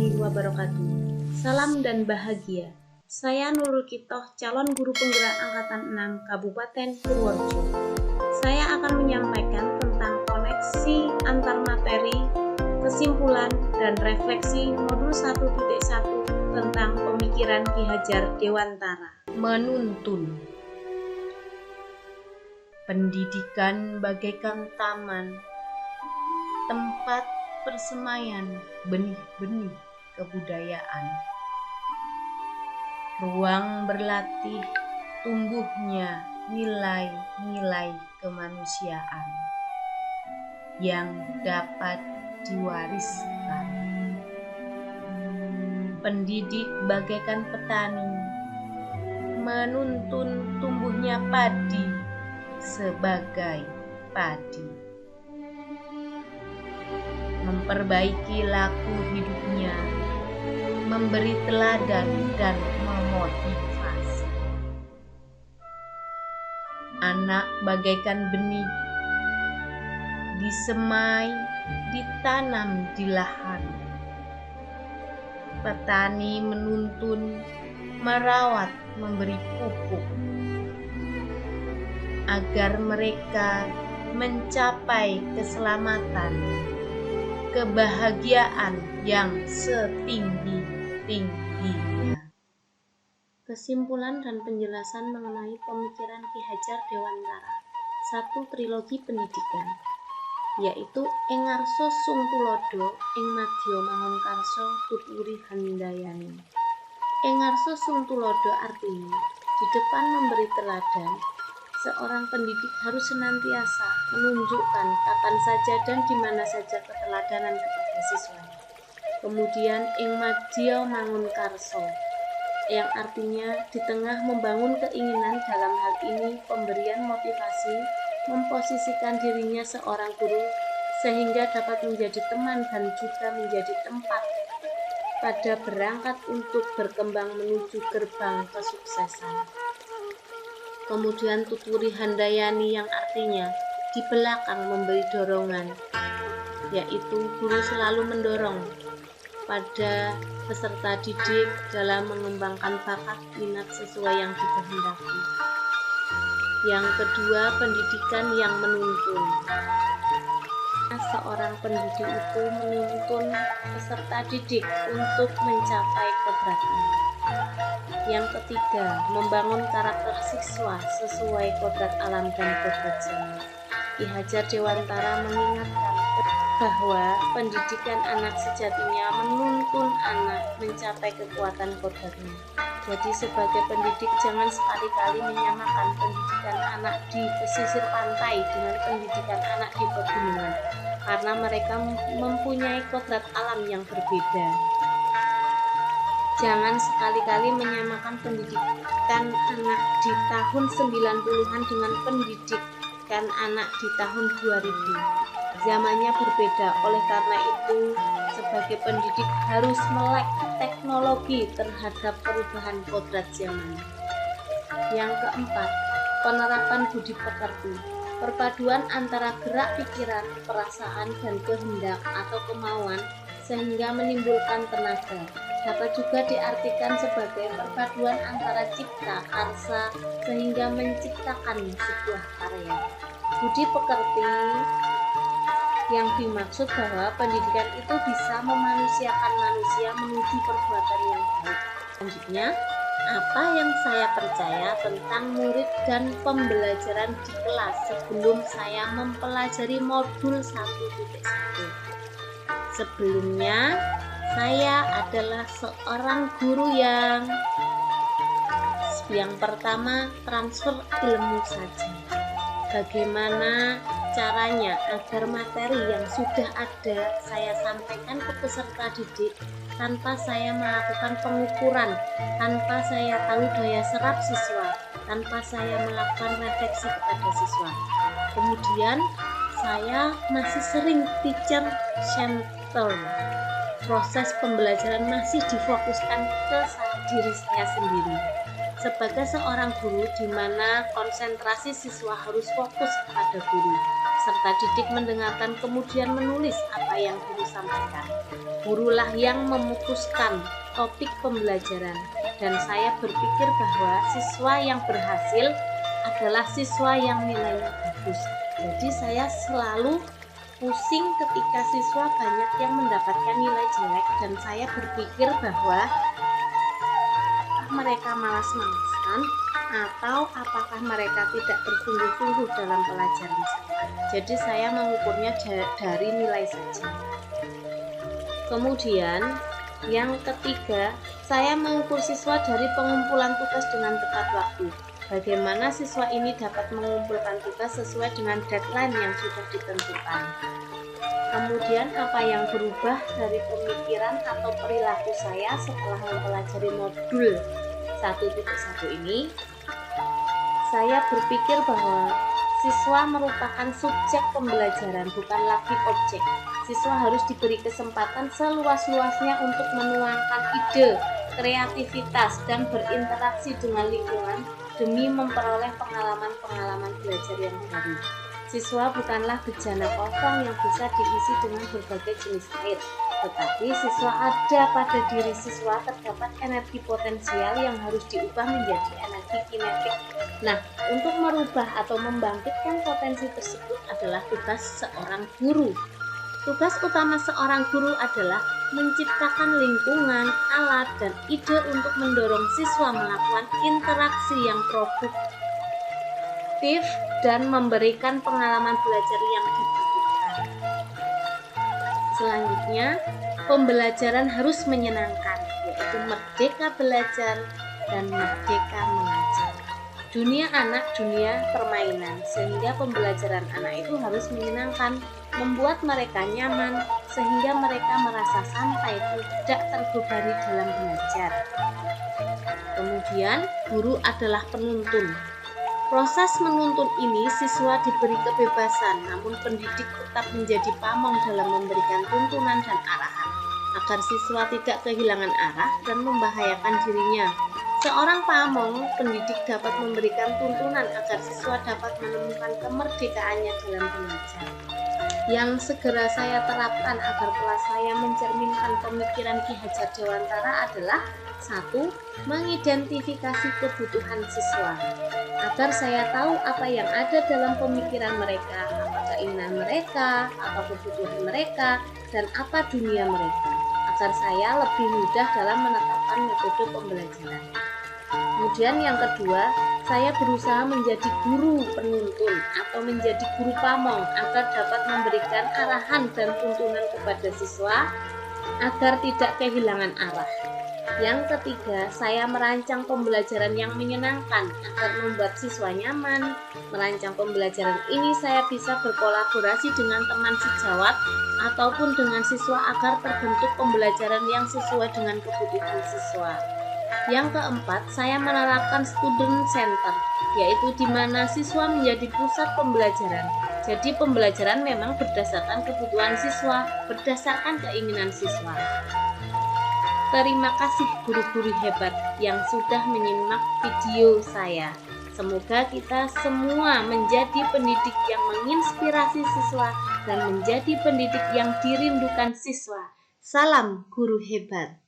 warahmatullahi wabarakatuh. Salam dan bahagia. Saya Nurul Kitoh, calon guru penggerak Angkatan 6 Kabupaten Purworejo. Saya akan menyampaikan tentang koneksi antar materi, kesimpulan, dan refleksi modul 1.1 tentang pemikiran Ki Hajar Dewantara. Menuntun. Pendidikan bagaikan taman, tempat persemaian benih-benih kebudayaan. Ruang berlatih tumbuhnya nilai-nilai kemanusiaan yang dapat diwariskan. Pendidik bagaikan petani, menuntun tumbuhnya padi sebagai padi. Memperbaiki laku hidupnya, memberi teladan dan memotivasi. Anak bagaikan benih, disemai, ditanam di lahan. Petani menuntun, merawat, memberi pupuk, agar mereka mencapai keselamatan, kebahagiaan yang setinggi-tingginya. Kesimpulan dan penjelasan mengenai pemikiran Ki Hajar Dewantara. 1. Trilogi pendidikan, yaitu Ing Ngarsa Sung Tuladha, Ing Madya Mangunkarsa, Tutwuri Handayani. Ing Ngarsa Sung Tuladha artinya di depan memberi teladan. Seorang pendidik harus senantiasa menunjukkan kapan saja dan di mana saja keteladanan kepada siswa. Kemudian Ing Madya Mangunkarsa, yang artinya di tengah membangun keinginan, dalam hal ini pemberian motivasi, memposisikan dirinya seorang guru sehingga dapat menjadi teman dan juga menjadi tempat pada berangkat untuk berkembang menuju gerbang kesuksesan. Kemudian Tutwuri Handayani, yang artinya di belakang memberi dorongan, yaitu guru selalu mendorong pada peserta didik dalam mengembangkan bakat minat sesuai yang dikehendaki. Yang kedua, pendidikan yang menuntun. Seorang pendidik itu menuntun peserta didik untuk mencapai kodratnya. Yang ketiga, membangun karakter siswa sesuai kodrat alam dan kodrat zaman. Ki Hajar Dewantara mengingatkan bahwa pendidikan anak sejatinya menuntun anak mencapai kekuatan kodratnya. Jadi sebagai pendidik jangan sekali-kali menyamakan pendidikan anak di pesisir pantai dengan pendidikan anak di pegunungan, karena mereka mempunyai kodrat alam yang berbeda. Jangan sekali-kali menyamakan pendidikan anak di tahun 90-an dengan pendidikan anak di tahun 2000. Zamannya berbeda, oleh karena itu sebagai pendidik harus melek teknologi terhadap perubahan kodrat zaman. Yang keempat, penerapan budi pekerti. Perpaduan antara gerak pikiran, perasaan, dan kehendak atau kemauan sehingga menimbulkan tenaga. Dapat juga diartikan sebagai perpaduan antara cipta, karsa, sehingga menciptakan sebuah karya. Budi pekerti yang dimaksud bahwa pendidikan itu bisa memanusiakan manusia menuju perbuatan yang baik. Selanjutnya, apa yang saya percaya tentang murid dan pembelajaran di kelas sebelum saya mempelajari modul 1.1. Sebelumnya, saya adalah seorang guru yang pertama transfer ilmu saja. Bagaimana caranya agar materi yang sudah ada saya sampaikan ke peserta didik tanpa saya melakukan pengukuran, tanpa saya tahu daya serap siswa, tanpa saya melakukan refleksi kepada siswa. Kemudian saya masih sering teacher center. Proses pembelajaran masih difokuskan ke diri saya sendiri. sebagai seorang guru di mana konsentrasi siswa harus fokus kepada guru, serta didik mendengarkan kemudian menulis apa yang guru sampaikan. Gurulah yang memutuskan topik pembelajaran, dan saya berpikir bahwa siswa yang berhasil adalah siswa yang nilainya bagus. Jadi saya selalu pusing ketika siswa banyak yang mendapatkan nilai jelek, dan saya berpikir bahwa mereka malas-malasan atau apakah mereka tidak bersungguh-sungguh dalam pelajaran. Jadi saya mengukurnya dari nilai saja. Kemudian yang ketiga, saya mengukur siswa dari pengumpulan tugas dengan tepat waktu. Bagaimana siswa ini dapat mengumpulkan tugas sesuai dengan deadline yang sudah ditentukan. Kemudian apa yang berubah dari pemikiran atau perilaku saya setelah mempelajari modul 1.1 ini? Saya berpikir bahwa siswa merupakan subjek pembelajaran, bukan lagi objek. Siswa harus diberi kesempatan seluas-luasnya untuk menuangkan ide, kreativitas, dan berinteraksi dengan lingkungan demi memperoleh pengalaman-pengalaman belajar yang baru. Siswa bukanlah bejana kosong yang bisa diisi dengan berbagai jenis air, tetapi siswa ada pada diri siswa terdapat energi potensial yang harus diubah menjadi energi kinetik. Nah, untuk merubah atau membangkitkan potensi tersebut adalah tugas seorang guru. Tugas utama seorang guru adalah menciptakan lingkungan, alat, dan ide untuk mendorong siswa melakukan interaksi yang produktif dan memberikan pengalaman belajar yang dibutuhkan. Selanjutnya, pembelajaran harus menyenangkan, yaitu merdeka belajar dan merdeka mengajar. Dunia anak, dunia permainan, sehingga pembelajaran anak itu harus menyenangkan, membuat mereka nyaman, sehingga mereka merasa santai, tidak terbebani dalam belajar. Kemudian, guru adalah penuntun. Proses menuntun ini siswa diberi kebebasan, namun pendidik tetap menjadi pamong dalam memberikan tuntunan dan arahan, agar siswa tidak kehilangan arah dan membahayakan dirinya. Seorang pamong pendidik dapat memberikan tuntunan agar siswa dapat menemukan kemerdekaannya dalam belajar. Yang segera saya terapkan agar kelas saya mencerminkan pemikiran Ki Hajar Dewantara adalah 1. Mengidentifikasi kebutuhan siswa, agar saya tahu apa yang ada dalam pemikiran mereka, apa keinginan mereka, apa kebutuhan mereka, dan apa dunia mereka, agar saya lebih mudah dalam menetapkan metode pembelajaran. Kemudian yang kedua, saya berusaha menjadi guru penuntun atau menjadi guru pamong agar dapat memberikan arahan dan tuntunan kepada siswa agar tidak kehilangan arah. Yang ketiga, saya merancang pembelajaran yang menyenangkan agar membuat siswa nyaman. Merancang pembelajaran ini saya bisa berkolaborasi dengan teman sejawat ataupun dengan siswa agar terbentuk pembelajaran yang sesuai dengan kebutuhan siswa. Yang keempat, saya menerapkan student center, yaitu di mana siswa menjadi pusat pembelajaran. Jadi pembelajaran memang berdasarkan kebutuhan siswa, berdasarkan keinginan siswa. Terima kasih guru-guru hebat yang sudah menyimak video saya. Semoga kita semua menjadi pendidik yang menginspirasi siswa dan menjadi pendidik yang dirindukan siswa. Salam guru hebat.